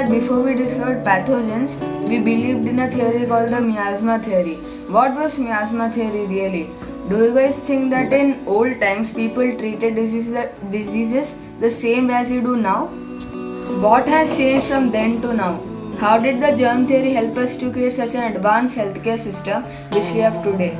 that before we discovered pathogens, we believed in a theory called the miasma theory. What was miasma theory really? Do you guys think that in old times people treated diseases the same way as we do now? What has changed from then to now? How did the germ theory help us to create such an advanced healthcare system which we have today?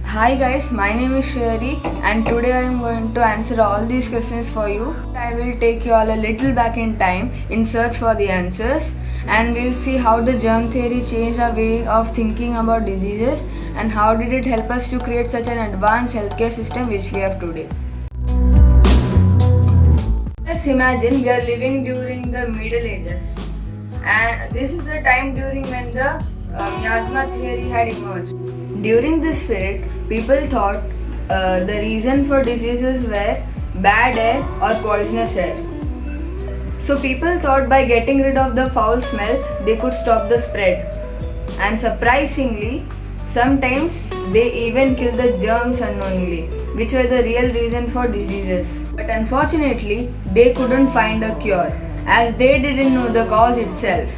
Hi guys, my name is Sherry and today I am going to answer all these questions for you. I will take you all a little back in time in search for the answers, and we'll see how the germ theory changed our way of thinking about diseases and how did it help us to create such an advanced healthcare system which we have today. Let's imagine we are living during the Middle Ages, and this is the time during when the miasma theory had emerged. During this period, people thought the reason for diseases were bad air or poisonous air. So people thought by getting rid of the foul smell, they could stop the spread. And surprisingly, sometimes they even kill the germs unknowingly, which were the real reason for diseases. But unfortunately, they couldn't find a cure, as they didn't know the cause itself.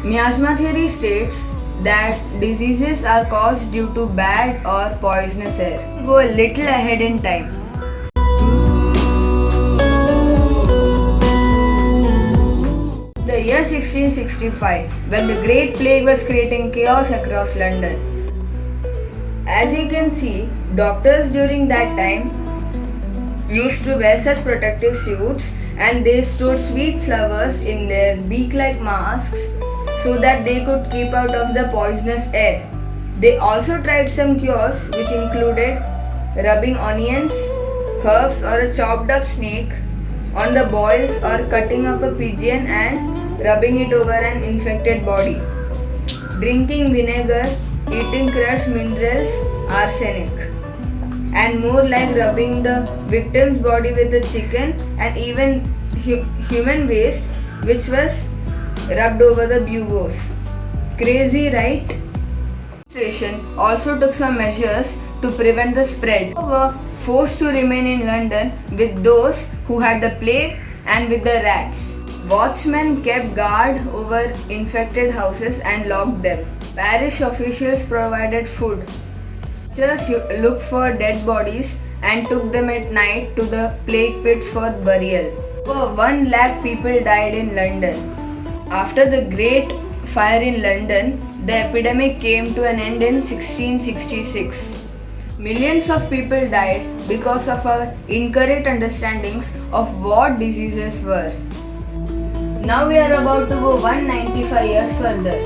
Miasma theory states that diseases are caused due to bad or poisonous air. Go a little ahead in time. The year 1665, when the Great Plague was creating chaos across London. As you can see, doctors during that time used to wear such protective suits, and they stored sweet flowers in their beak-like masks so that they could keep out of the poisonous air. They also tried some cures which included rubbing onions, herbs or a chopped up snake on the boils, or cutting up a pigeon and rubbing it over an infected body, drinking vinegar, eating crushed minerals, arsenic, and more like rubbing the victim's body with a chicken, and even human waste which was rubbed over the bugoes. Crazy, right? Administration also took some measures to prevent the spread. They were forced to remain in London with those who had the plague and with the rats. Watchmen kept guard over infected houses and locked them. Parish officials provided food. Just looked for dead bodies and took them at night to the plague pits for burial. Over 1 lakh people died in London. After the Great Fire in London, the epidemic came to an end in 1666. Millions of people died because of our incorrect understandings of what diseases were. Now we are about to go 195 years further.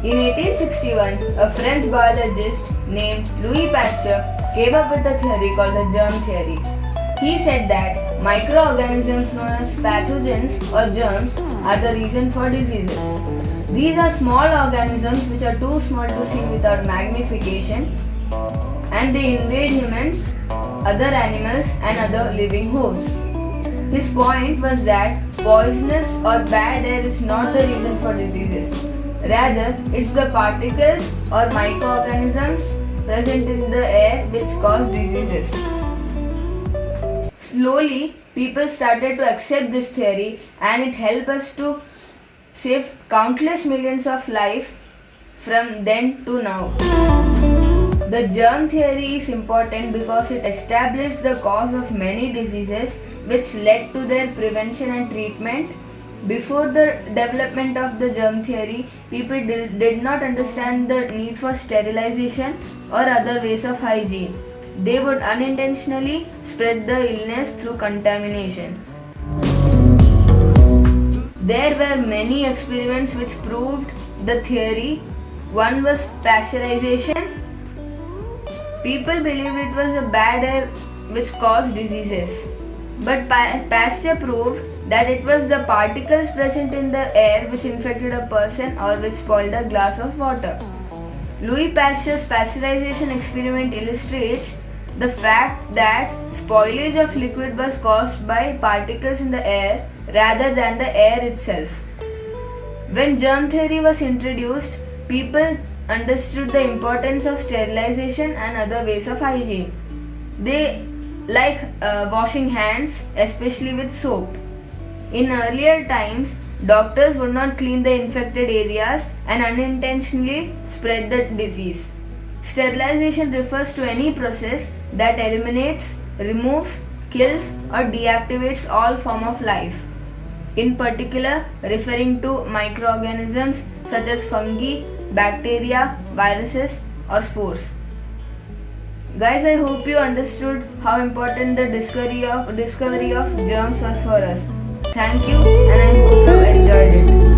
In 1861, a French biologist named Louis Pasteur came up with a theory called the germ theory. He said that microorganisms known as pathogens or germs are the reason for diseases. These are small organisms which are too small to see without magnification, and they invade humans, other animals and other living hosts. His point was that poisonous or bad air is not the reason for diseases. Rather, it's the particles or microorganisms present in the air which cause diseases. Slowly, people started to accept this theory, and it helped us to save countless millions of lives from then to now. The germ theory is important because it established the cause of many diseases which led to their prevention and treatment. Before the development of the germ theory, people did not understand the need for sterilization or other ways of hygiene. They would unintentionally spread the illness through contamination. There were many experiments which proved the theory. One was pasteurization. People believed it was a bad air which caused diseases. But Pasteur proved that it was the particles present in the air which infected a person or which spoiled a glass of water. Louis Pasteur's pasteurization experiment illustrates the fact that spoilage of liquid was caused by particles in the air rather than the air itself. When germ theory was introduced, people understood the importance of sterilization and other ways of hygiene. They like washing hands, especially with soap. In earlier times, doctors would not clean the infected areas and unintentionally spread the disease. Sterilization refers to any process that eliminates, removes, kills, or deactivates all form of life, in particular referring to microorganisms such as fungi, bacteria, viruses, or spores. Guys, I hope you understood how important the discovery of germs was for us. Thank you, and I hope you enjoyed it.